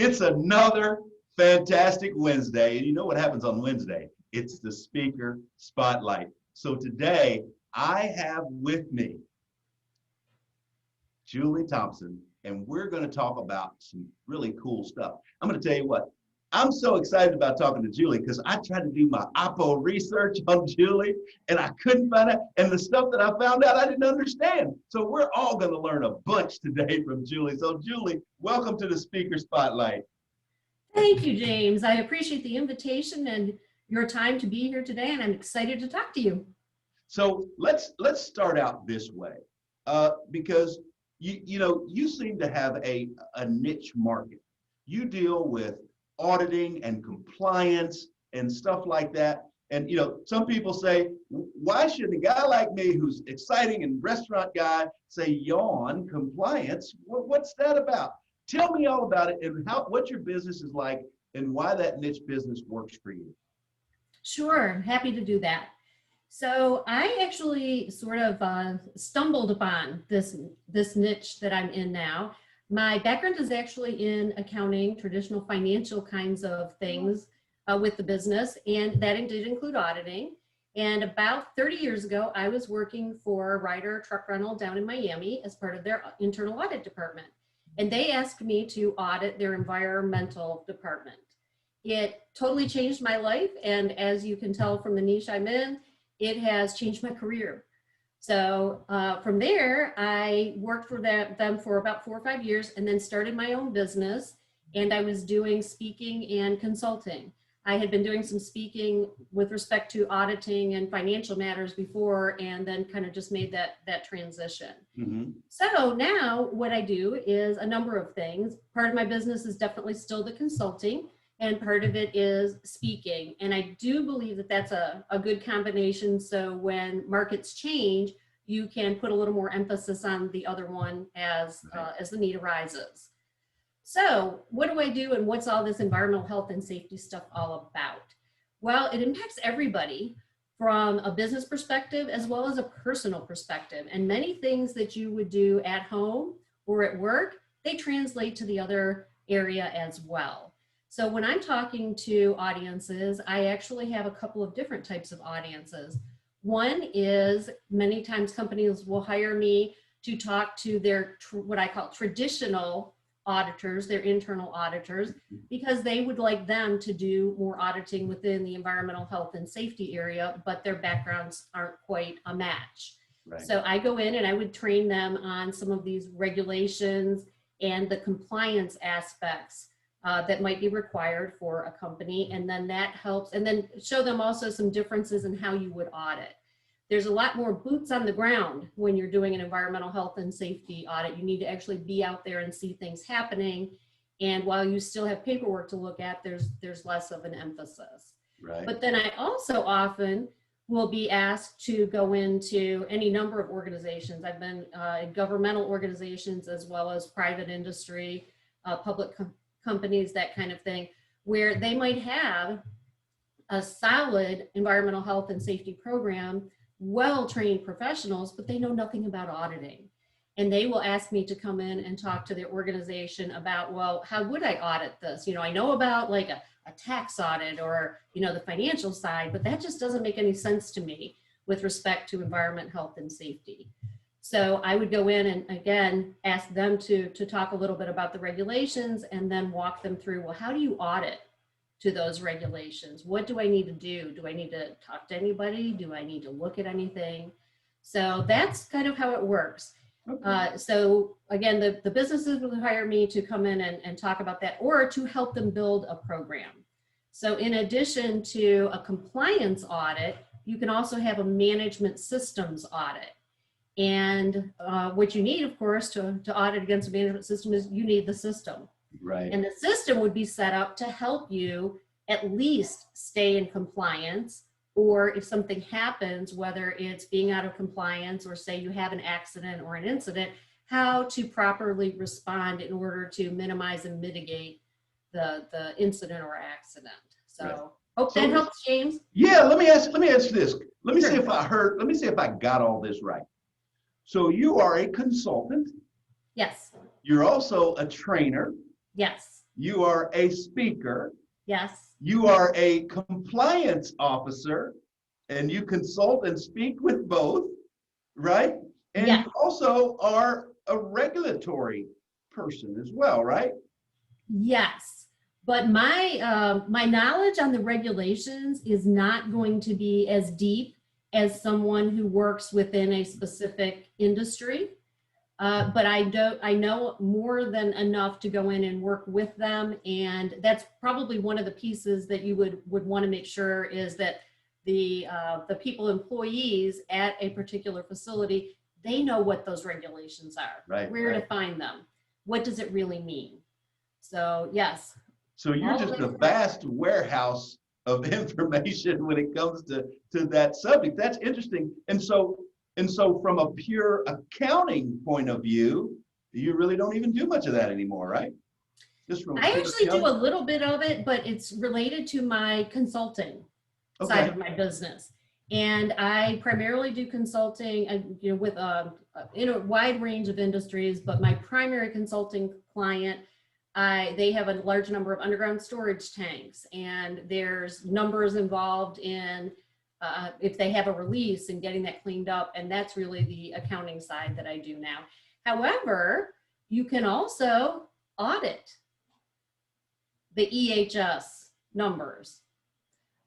It's another fantastic Wednesday. And you know what happens on Wednesday? It's the speaker spotlight. So today I have with me Julie Thompson, and we're going to talk about some really cool stuff. I'm going to tell you what, I'm so excited about talking to Julie because I tried to do my Oppo research on Julie and I couldn't find it. And the stuff that I found out, I didn't understand. So we're all going to learn a bunch today from Julie. So Julie, welcome to the Speaker Spotlight. Thank you, James. I appreciate the invitation and your time to be here today, and I'm excited to talk to you. So let's start out this way, because you seem to have a niche market. You deal with auditing and compliance and stuff like that. And some people say, why should a guy like me, who's exciting and restaurant guy, say yawn compliance? What's that about? Tell me all about it and what your business is like and why that niche business works for you. Sure, happy to do that. So I actually sort of stumbled upon this niche that I'm in now. My background is actually in accounting, traditional financial kinds of things with the business, and that did include auditing. And about 30 years ago, I was working for Ryder Truck Rental down in Miami as part of their internal audit department. And they asked me to audit their environmental department. It totally changed my life, and as you can tell from the niche I'm in, it has changed my career. So from there, I worked for them for about 4 or 5 years and then started my own business, and I was doing speaking and consulting. I had been doing some speaking with respect to auditing and financial matters before, and then kind of just made that transition. Mm-hmm. So now what I do is a number of things. Part of my business is definitely still the consulting, and part of it is speaking. And I do believe that that's a good combination. So when markets change, you can put a little more emphasis on the other one as the need arises. So what do I do, and what's all this environmental health and safety stuff all about? Well, it impacts everybody from a business perspective as well as a personal perspective. And many things that you would do at home or at work, they translate to the other area as well. So when I'm talking to audiences, I actually have a couple of different types of audiences. One is many times companies will hire me to talk to their, what I call traditional auditors, their internal auditors, because they would like them to do more auditing within the environmental health and safety area, but their backgrounds aren't quite a match. Right. So I go in and I would train them on some of these regulations and the compliance aspects that might be required for a company, and then that helps, and then show them also some differences in how you would audit. There's a lot more boots on the ground when you're doing an environmental health and safety audit. You need to actually be out there and see things happening, and while you still have paperwork to look at, there's less of an emphasis. Right. But then I also often will be asked to go into any number of organizations. I've been in governmental organizations as well as private industry, public companies, that kind of thing, where they might have a solid environmental health and safety program, well-trained professionals, but they know nothing about auditing. And they will ask me to come in and talk to their organization about, well, how would I audit this? I know about like a tax audit or, the financial side, but that just doesn't make any sense to me with respect to environment, health, and safety. So I would go in and again, ask them to talk a little bit about the regulations and then walk them through, well, how do you audit to those regulations? What do I need to do? Do I need to talk to anybody? Do I need to look at anything? So that's kind of how it works. Okay. So again, the businesses will hire me to come in and talk about that, or to help them build a program. So in addition to a compliance audit, you can also have a management systems audit. And what you need, of course, to audit against a management system is you need the system. Right. And the system would be set up to help you at least stay in compliance, or if something happens, whether it's being out of compliance or say you have an accident or an incident, how to properly respond in order to minimize and mitigate the incident or accident. So right. Hope that helps, James. Yeah, let me ask you this. Let me see if I got all this right. So you are a consultant. Yes. You're also a trainer. Yes. you are a speaker, Yes. you are a compliance officer, and you consult and speak with both, right? And Yeah. you also are a regulatory person as well, right? Yes. But my knowledge on the regulations is not going to be as deep as someone who works within a specific industry. But I know more than enough to go in and work with them. And that's probably one of the pieces that you would want to make sure is that the people, employees at a particular facility, they know what those regulations are, Right, where right. to find them, what does it really mean. So yes. So you're All of just a that's vast warehouse of information when it comes to that subject. That's interesting. And so from a pure accounting point of view, you really don't even do much of that anymore, right? Just from a I pure actually do a accounting. little bit of it, but it's related to my consulting side Okay. of my business. And I primarily do consulting, with in a wide range of industries, but my primary consulting client, they have a large number of underground storage tanks, and there's numbers involved in if they have a release and getting that cleaned up, and that's really the accounting side that I do now. However, you can also audit the EHS numbers.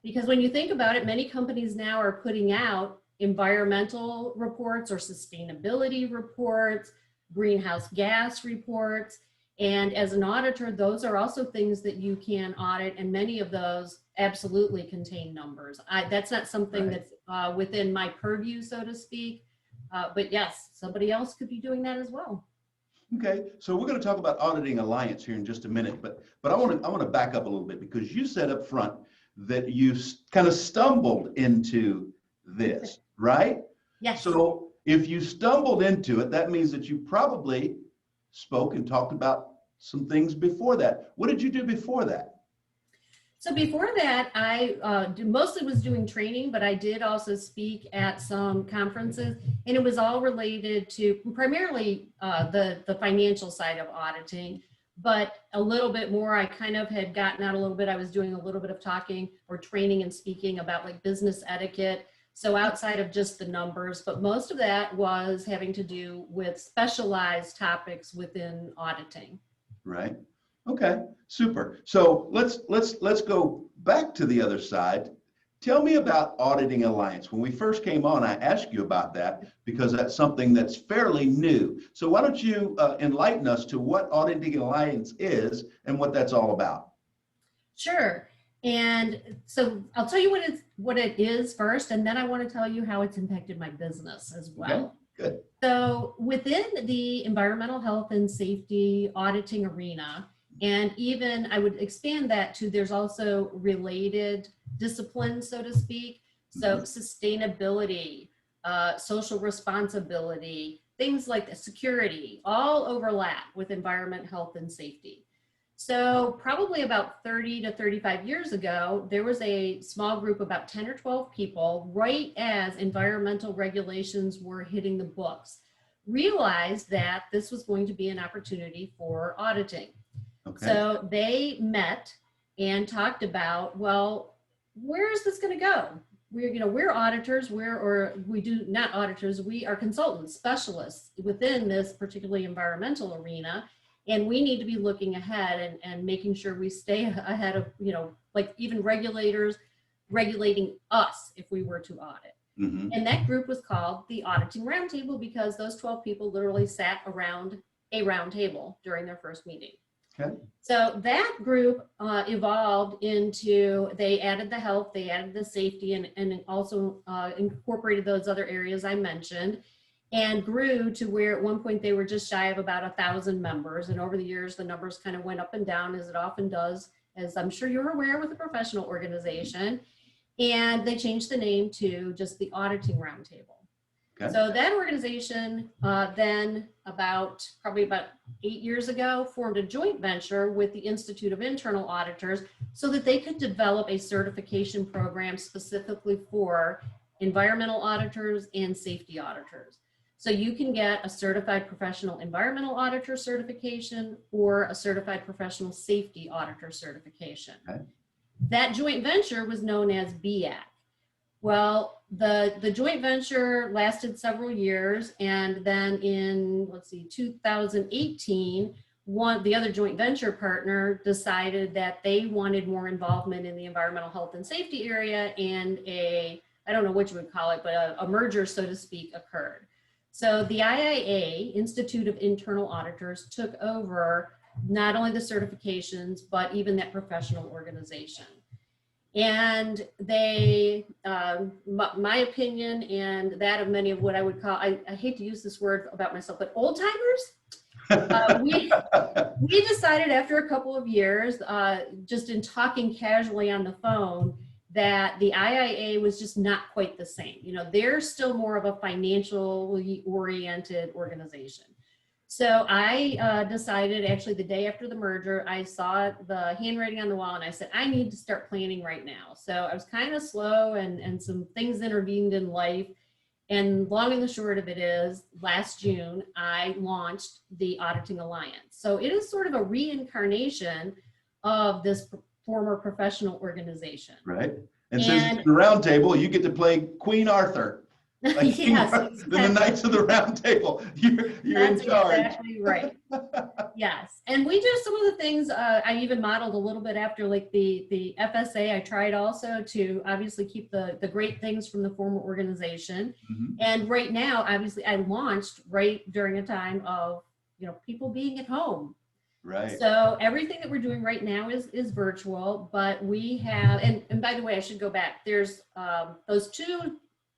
Because when you think about it, many companies now are putting out environmental reports or sustainability reports, greenhouse gas reports. And as an auditor, those are also things that you can audit. And many of those absolutely contain numbers. That's not something Right. that's within my purview, so to speak. But yes, somebody else could be doing that as well. Okay, so we're going to talk about Auditing Alliance here in just a minute, but I want to back up a little bit because you said up front that you kind of stumbled into this, right? Yes. So if you stumbled into it, that means that you probably spoke and talked about some things before that. What did you do before that? So before that, I mostly was doing training, but I did also speak at some conferences, and it was all related to primarily the financial side of auditing, but a little bit more. I kind of had gotten out a little bit. I was doing a little bit of talking or training and speaking about like business etiquette. So outside of just the numbers, but most of that was having to do with specialized topics within auditing. Right. Okay, super. So let's go back to the other side. Tell me about Auditing Alliance. When we first came on, I asked you about that because that's something that's fairly new. So why don't you enlighten us to what Auditing Alliance is and what that's all about? Sure. And so I'll tell you what it is first, and then I want to tell you how it's impacted my business as well. Okay, good. So within the environmental health and safety auditing arena, and even I would expand that to there's also related disciplines, so to speak. So sustainability, social responsibility, things like security, all overlap with environment, health, and safety. So probably about 30 to 35 years ago, there was a small group, about 10 or 12 people, right as environmental regulations were hitting the books, realized that this was going to be an opportunity for auditing. Okay. So they met and talked about, well, where is this going to go? We're auditors, we are consultants, specialists within this particularly environmental arena. And we need to be looking ahead and making sure we stay ahead of, like even regulators regulating us if we were to audit. Mm-hmm. And that group was called the Auditing Roundtable because those 12 people literally sat around a round table during their first meeting. Okay. So that group evolved into, they added the health, they added the safety, and also incorporated those other areas I mentioned, and grew to where at one point they were just shy of about 1,000 members. And over the years, the numbers kind of went up and down, as it often does, as I'm sure you're aware with a professional organization. And they changed the name to just the Auditing Roundtable. Okay. So that organization then probably about 8 years ago formed a joint venture with the Institute of Internal Auditors so that they could develop a certification program specifically for environmental auditors and safety auditors. So you can get a certified professional environmental auditor certification or a certified professional safety auditor certification. Okay. That joint venture was known as BAC. Well, the joint venture lasted several years, and then in, 2018, the other joint venture partner decided that they wanted more involvement in the environmental health and safety area, and I don't know what you would call it, but a merger, so to speak, occurred. So the IIA, Institute of Internal Auditors, took over not only the certifications, but even that professional organization. And they, my opinion and that of many of what I would call, I hate to use this word about myself, but old timers, we decided after a couple of years, just in talking casually on the phone, that the IIA was just not quite the same. You know, they're still more of a financially oriented organization. So I decided, actually the day after the merger, I saw the handwriting on the wall and I said, I need to start planning right now. So I was kind of slow and some things intervened in life. And long and the short of it is, last June, I launched the Auditing Alliance. So it is sort of a reincarnation of this former professional organization. Right. And since it's the round table, you get to play Queen Arthur. Like yes, exactly. In the Knights of the Round Table, you're That's in charge. Exactly right. Yes, and we do some of the things. I even modeled a little bit after, like the FSA. I tried also to obviously keep the great things from the former organization. Mm-hmm. And right now, obviously, I launched right during a time of people being at home. Right. So everything that we're doing right now is virtual, but we have, and by the way, I should go back. There's those two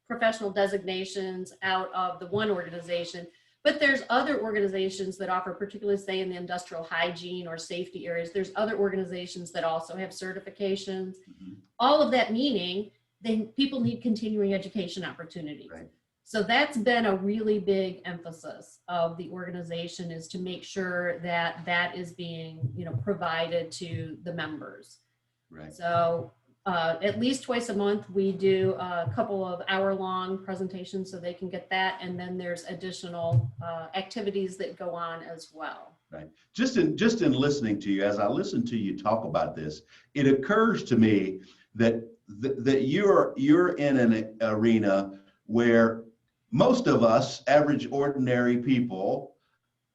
professional designations out of the one organization, but there's other organizations that offer, particularly say in the industrial hygiene or safety areas, there's other organizations that also have certifications. Mm-hmm. All of that meaning then people need continuing education opportunities. Right. So that's been a really big emphasis of the organization, is to make sure that that is being, provided to the members. Right. So at least twice a month, we do a couple of hour-long presentations so they can get that. And then there's additional activities that go on as well. Right. Just in listening to you, as I listen to you talk about this, it occurs to me that you're in an arena where most of us, average, ordinary people,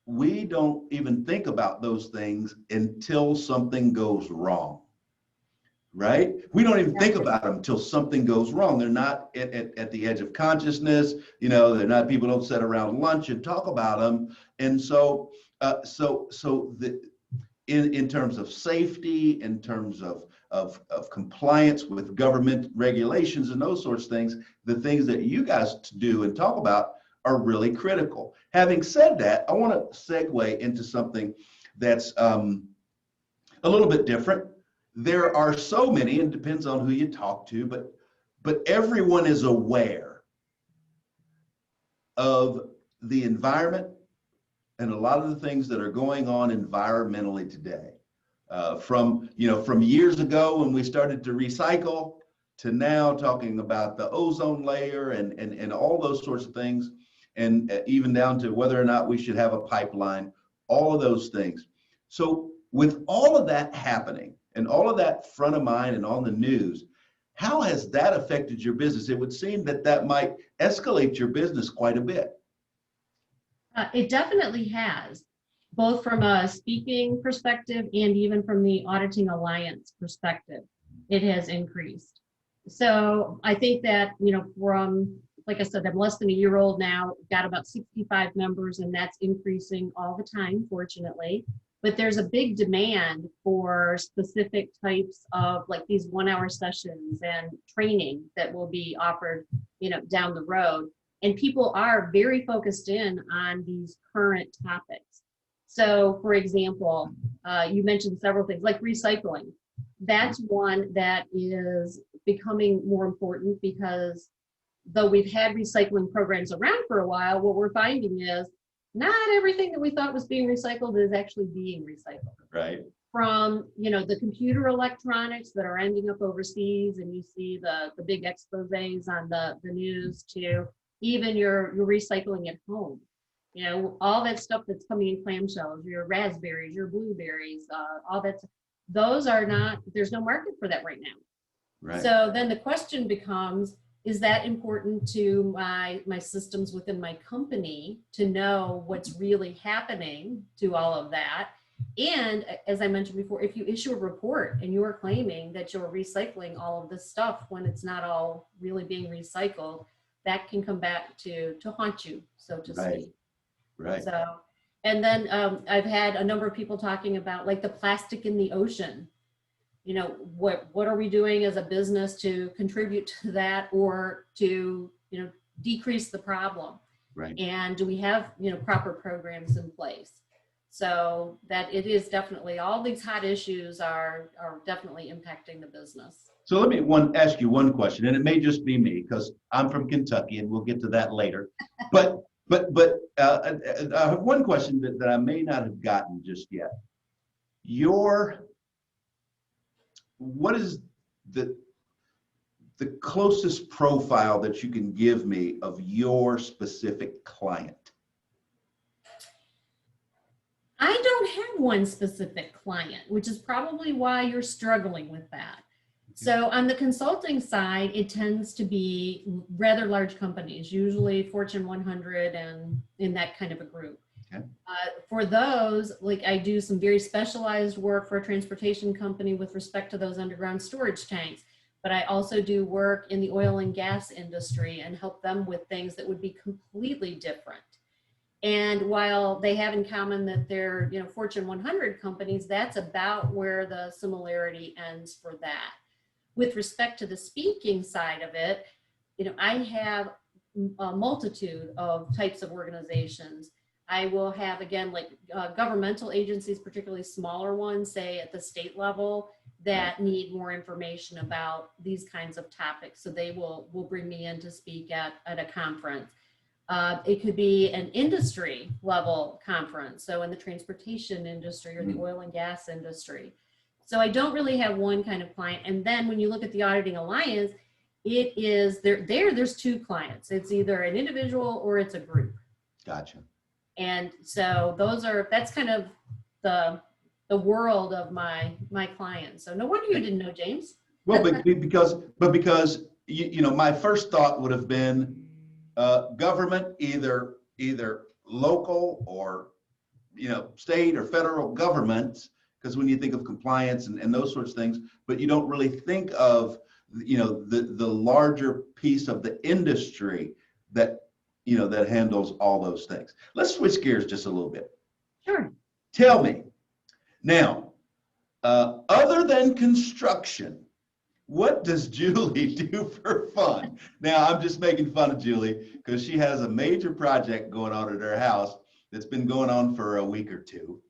we don't even think about those things until something goes wrong. Right? We don't even think about them until something goes wrong. They're not at the edge of consciousness. They're not, people don't sit around lunch and talk about them. And so, in terms of safety, in terms of compliance with government regulations and those sorts of things, the things that you guys do and talk about are really critical. Having said that, I want to segue into something that's a little bit different. There are so many, and it depends on who you talk to, but everyone is aware of the environment and a lot of the things that are going on environmentally today. From years ago when we started to recycle to now talking about the ozone layer and all those sorts of things, and even down to whether or not we should have a pipeline, all of those things. So with all of that happening, and all of that front of mind and on the news, how has that affected your business? It would seem that might escalate your business quite a bit. It definitely has, both from a speaking perspective and even from the Auditing Alliance perspective. It has increased. So I think that, from, like I said, I'm less than a year old now, got about 65 members, and that's increasing all the time, fortunately. But there's a big demand for specific types of, like, these 1-hour sessions and training that will be offered, down the road. And people are very focused in on these current topics. So, for example, you mentioned several things like recycling. That's one that is becoming more important, because though we've had recycling programs around for a while, what we're finding is not everything that we thought was being recycled is actually being recycled. Right. From, the computer electronics that are ending up overseas, and you see the big exposés on the news, to, even your recycling at home. You know, all that stuff that's coming in clamshells, your raspberries, your blueberries, all that, those are not, there's no market for that right now. Right. So then the question becomes, is that important to my systems within my company to know what's really happening to all of that? And as I mentioned before, if you issue a report and you are claiming that you're recycling all of this stuff when it's not all really being recycled, that can come back to haunt you, so to speak. Right. So, and then I've had a number of people talking about like the plastic in the ocean. You know, what are we doing as a business to contribute to that, or to, you know, decrease the problem? Right. And do we have, you know, proper programs in place? So that it is definitely, all these hot issues are definitely impacting the business. So let me ask you one question, and it may just be me because I'm from Kentucky, and we'll get to that later. But I have one question that I may not have gotten just yet. What is the closest profile that you can give me of your specific client? I don't have one specific client, which is probably why you're struggling with that. So on the consulting side, it tends to be rather large companies, usually Fortune 100 and in that kind of a group. Okay. For those, like I do some very specialized work for a transportation company with respect to those underground storage tanks, but I also do work in the oil and gas industry and help them with things that would be completely different. And while they have in common that they're, you know, Fortune 100 companies, that's about where the similarity ends for that. With respect to the speaking side of it, you know, I have a multitude of types of organizations. I will have, again, like governmental agencies, particularly smaller ones, say at the state level, that need more information about these kinds of topics. So they will bring me in to speak at a conference. It could be an industry level conference. So in the transportation industry or the oil and gas industry. So I don't really have one kind of client. And then when you look at the Auditing Alliance, it is there's two clients. It's either an individual or it's a group. Gotcha. And so that's kind of the world of my clients. So no wonder you didn't know James. Well, because you know, my first thought would have been government, either local or, you know, state or federal governments, because when you think of compliance and those sorts of things, but you don't really think of, you know, the larger piece of the industry that, you know, that handles all those things. Let's switch gears just a little bit. Sure. Tell me now, other than construction, what does Julie do for fun? Now, I'm just making fun of Julie because she has a major project going on at her house that's been going on for a week or two.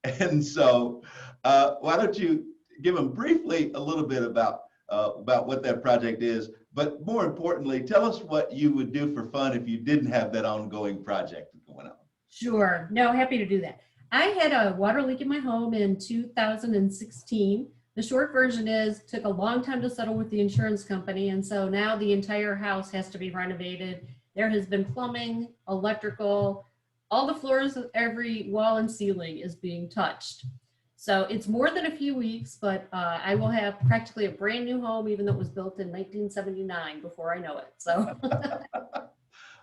And so why don't you give them briefly a little bit about what that project is, but more importantly, tell us what you would do for fun if you didn't have that ongoing project going on. Sure. No, happy to do that. I had a water leak in my home in 2016. The short version is, took a long time to settle with the insurance company, and so now the entire house has to be renovated. There has been plumbing, electrical, all the floors, every wall and ceiling is being touched. So it's more than a few weeks, but I will have practically a brand new home, even though it was built in 1979 before I know it. So,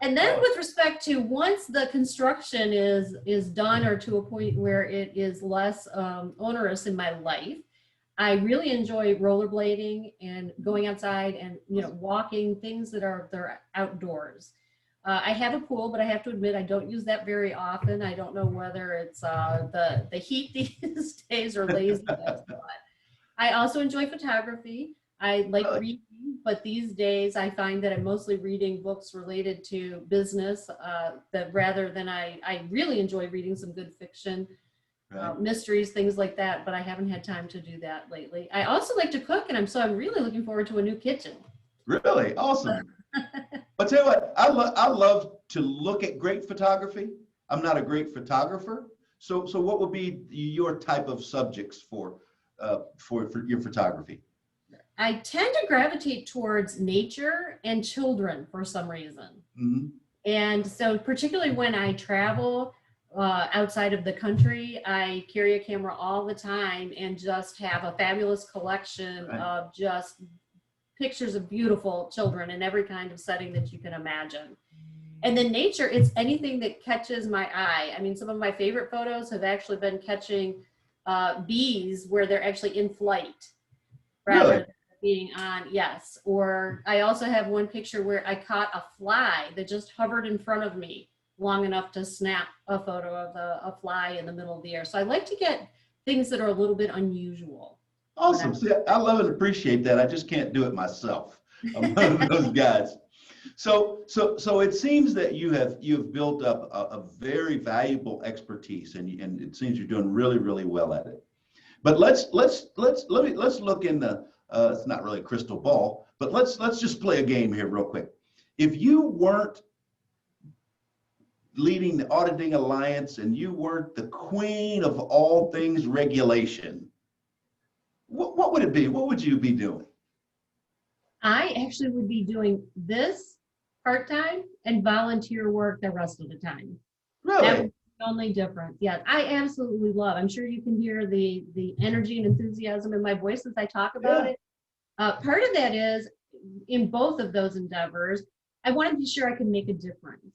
and then with respect to once the construction is done or to a point where it is less onerous in my life, I really enjoy rollerblading and going outside and, you know, walking, things that they're outdoors. I have a pool, but I have to admit I don't use that very often. I don't know whether it's the heat these days or laziness. But I also enjoy photography. I like reading, but these days I find that I'm mostly reading books related to business that rather than I really enjoy reading some good fiction. Right. Mysteries, things like that, but I haven't had time to do that lately. I also like to cook, and I'm really looking forward to a new kitchen. Really? Awesome. I'll tell you what, I love to look at great photography. I'm not a great photographer. So what would be your type of subjects for your photography? I tend to gravitate towards nature and children for some reason. Mhm. And so particularly when I travel outside of the country, I carry a camera all the time and just have a fabulous collection Right. of just pictures of beautiful children in every kind of setting that you can imagine. And then nature, it's anything that catches my eye. I mean, some of my favorite photos have actually been catching bees where they're actually in flight rather Really? than being on, yes. Or I also have one picture where I caught a fly that just hovered in front of me long enough to snap a photo of a fly in the middle of the air. So I like to get things that are a little bit unusual. Awesome. See, I love and appreciate that. I just can't do it myself. I'm one of those guys. So it seems that you've built up a very valuable expertise, and it seems you're doing really, really well at it. But let's look in the it's not really a crystal ball, but let's just play a game here real quick. If you weren't leading the Auditing Alliance and you weren't the queen of all things regulation, what would it be? What would you be doing? I actually would be doing this part-time and volunteer work the rest of the time. That Really? would be the only difference. Yeah, I absolutely love. I'm sure you can hear the energy and enthusiasm in my voice as I talk about Yeah. it. Part of that is in both of those endeavors, I want to be sure I can make a difference.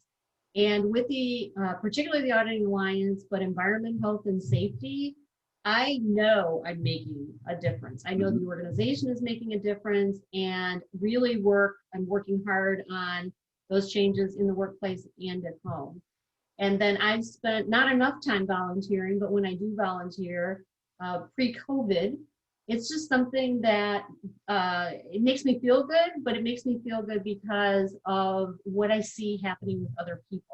And with the particularly the Auditing Alliance, but environment, health, and safety, I know I'm making a difference. I know the organization is making a difference, and really I'm working hard on those changes in the workplace and at home. And then I've spent not enough time volunteering, but when I do volunteer, pre-COVID, it's just something that it makes me feel good, but it makes me feel good because of what I see happening with other people.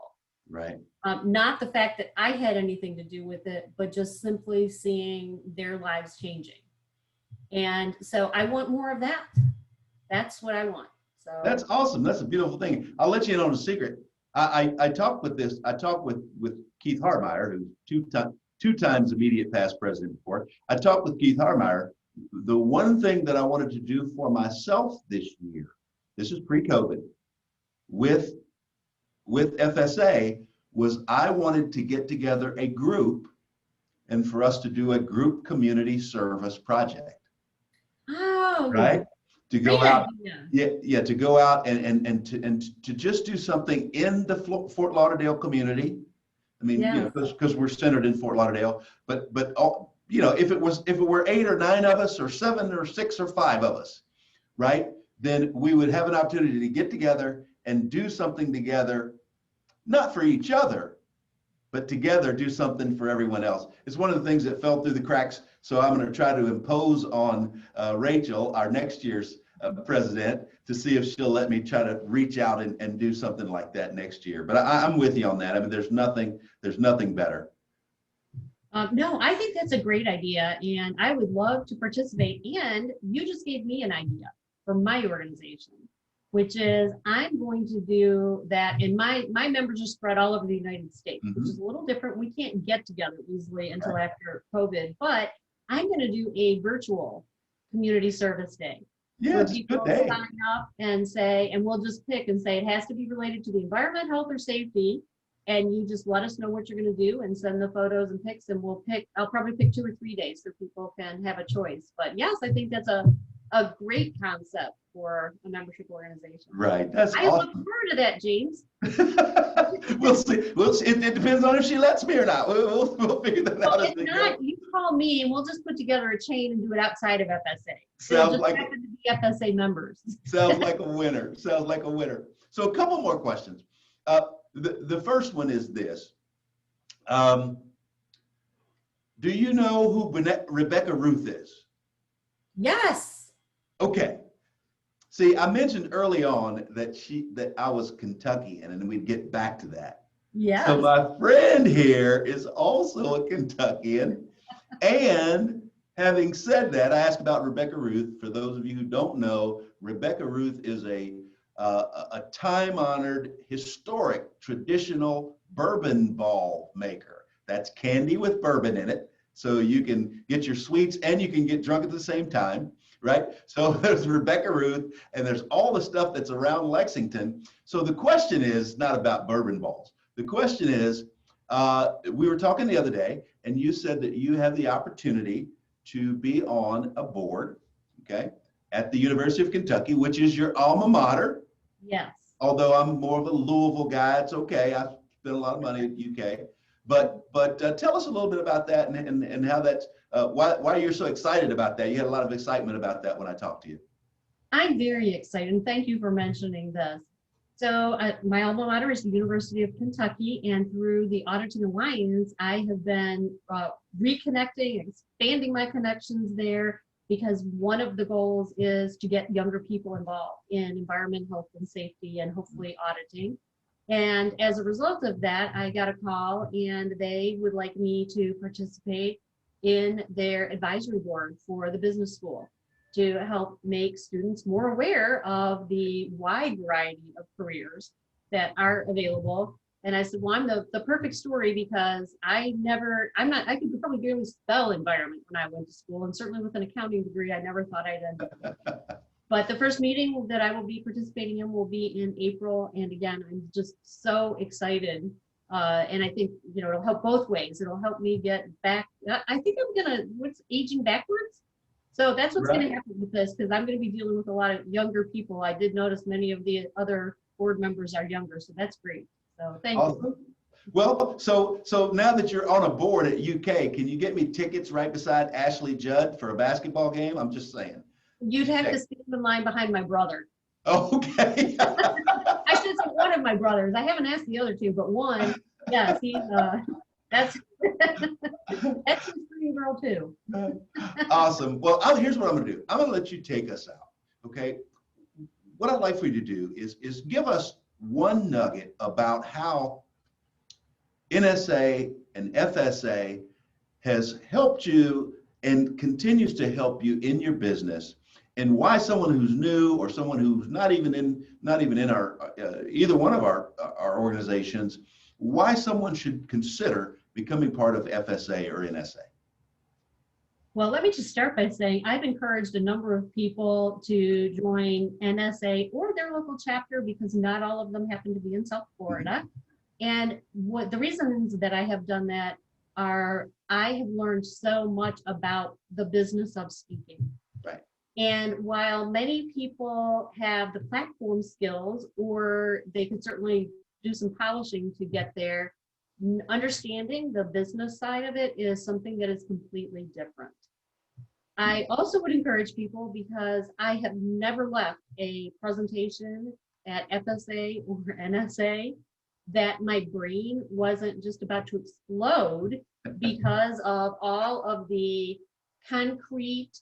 Right. Not the fact that I had anything to do with it, but just simply seeing their lives changing. And so I want more of that. That's what I want. So That's awesome. That's a beautiful thing. I'll let you in on a secret. I talked with Keith Harmeyer, who's two times immediate past president before. I talked with Keith Harmeyer. The one thing that I wanted to do for myself this year, this is pre-COVID, with FSA, was I wanted to get together a group and for us to do a group community service project. oh, Right? To go great out, idea. yeah, to go out and to just do something in the Fort Lauderdale community. I mean, you know, Yes. because we're centered in Fort Lauderdale, but all, you know, if it were 8 or 9 of us, or 7 or 6 or 5 of us, right? Then we would have an opportunity to get together and do something together, not for each other, but together do something for everyone else. It's one of the things that fell through the cracks. So I'm going to try to impose on Rachel, our next year's president, to see if she'll let me try to reach out and do something like that next year. But I'm with you on that. I mean, there's nothing better. No, I think that's a great idea, and I would love to participate. And you just gave me an idea for my organization, which is I'm going to do that. And my members are spread all over the United States, which is a little different. We can't get together easily until after COVID, but I'm going to do a virtual community service day. Yeah, Where it's a people good day. sign up and say, and we'll just pick and say it has to be related to the environment, health, or safety. And you just let us know what you're going to do and send the photos and pics, and I'll probably pick 2 or 3 days so people can have a choice. But yes, I think that's a great concept for a membership organization. Right. That's I look awesome. forward to that, James. We'll see. It depends on if she lets me or not. We'll figure that out as If we go. not, you call me and we'll just put together a chain and do it outside of FSA. Sounds Just like happen to be FSA members. sounds like a winner. Sounds like a winner. So a couple more questions. The first one is this. Do you know who Rebecca Ruth is? Yes. Okay. See, I mentioned early on that I was Kentuckian, and we'd get back to that. Yes. So my friend here is also a Kentuckian. And having said that, I asked about Rebecca Ruth. For those of you who don't know, Rebecca Ruth is a time-honored, historic, traditional bourbon ball maker. That's candy with bourbon in it. So you can get your sweets and you can get drunk at the same time. right? So there's Rebecca Ruth, and there's all the stuff that's around Lexington. So the question is not about bourbon balls. The question is, we were talking the other day, and you said that you have the opportunity to be on a board, okay, at the University of Kentucky, which is your alma mater. Yes. Although I'm more of a Louisville guy, it's okay. I spent a lot of money at UK. But tell us a little bit about that and how that's, why you're so excited about that. You had a lot of excitement about that when I talked to you. I'm very excited, and thank you for mentioning this. So my alma mater is the University of Kentucky, and through the Auditing Alliance, I have been reconnecting, expanding my connections there, because one of the goals is to get younger people involved in environment, health, and safety, and hopefully auditing. And as a result of that, I got a call, and they would like me to participate in their advisory board for the business school to help make students more aware of the wide variety of careers that are available. And I said, well, I'm the perfect story, because I could probably barely spell environment when I went to school. And certainly with an accounting degree, I never thought I'd end up. But the first meeting that I will be participating in will be in April. And again, I'm just so excited. And I think, it'll help both ways. It'll help me get back. I think what's aging backwards? So that's what's going to happen with this, because I'm going to be dealing with a lot of younger people. I did notice many of the other board members are younger, so that's great. So thank you. Well, so now that you're on a board at UK, can you get me tickets right beside Ashley Judd for a basketball game? I'm just saying. You'd have to stand in line behind my brother. Okay. I should say one of my brothers. I haven't asked the other two, but one, yes, he's that's his dream girl too. Awesome. Well, here's what I'm gonna do. I'm gonna let you take us out. Okay. What I'd like for you to do is give us one nugget about how NSA and FSA has helped you and continues to help you in your business, and why someone who's new or someone who's not even in our either one of our organizations, why someone should consider becoming part of FSA or NSA. Well, let me just start by saying I've encouraged a number of people to join NSA or their local chapter, because not all of them happen to be in South Florida. And what the reasons that I have done that are, I have learned so much about the business of speaking. Right. And while many people have the platform skills, or they could certainly do some polishing to get there, understanding the business side of it is something that is completely different. I also would encourage people, because I have never left a presentation at FSA or NSA that my brain wasn't just about to explode because of all of the concrete,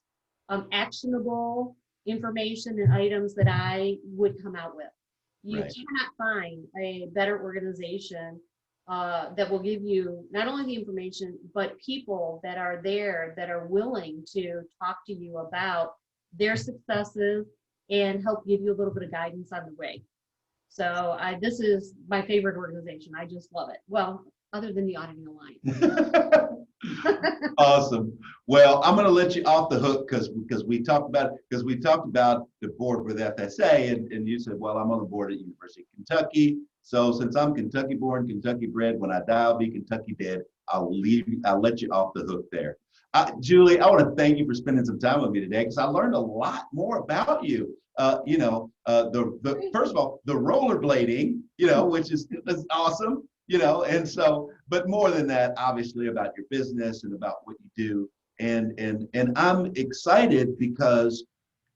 actionable information and items that I would come out with. You cannot find a better organization that will give you not only the information, but people that are there that are willing to talk to you about their successes and help give you a little bit of guidance on the way. So this is my favorite organization. I just love it. Well, other than the Auditing Alliance. Awesome. Well, I'm going to let you off the hook because we talked about the board with FSA, and you said, well, I'm on the board at University of Kentucky. So since I'm Kentucky born, Kentucky bred, when I die, I'll be Kentucky dead. I'll let you off the hook there. Julie, I want to thank you for spending some time with me today, because I learned a lot more about you. First of all, the rollerblading, which is awesome, and so, but more than that, obviously, about your business and about what you do. And I'm excited because,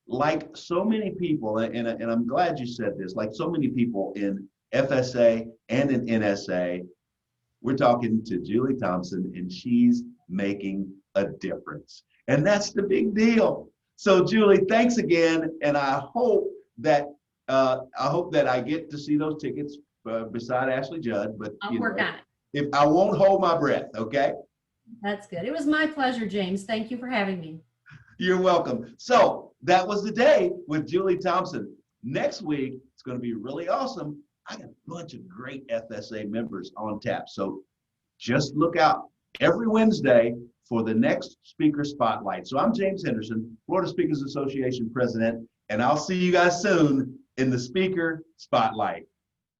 like so many people, and I'm glad you said this, like so many people in FSA and in NSA, we're talking to Julie Thompson, and she's making a difference. And that's the big deal. So Julie, thanks again. And I hope that I get to see those tickets beside Ashley Judd, but I'll work on it. If I won't hold my breath, okay? That's good. It was my pleasure, James. Thank you for having me. You're welcome. So that was the day with Julie Thompson. Next week, it's going to be really awesome. I got a bunch of great FSA members on tap. So just look out every Wednesday for the next speaker spotlight. So I'm James Henderson, Florida Speakers Association president, and I'll see you guys soon in the speaker spotlight.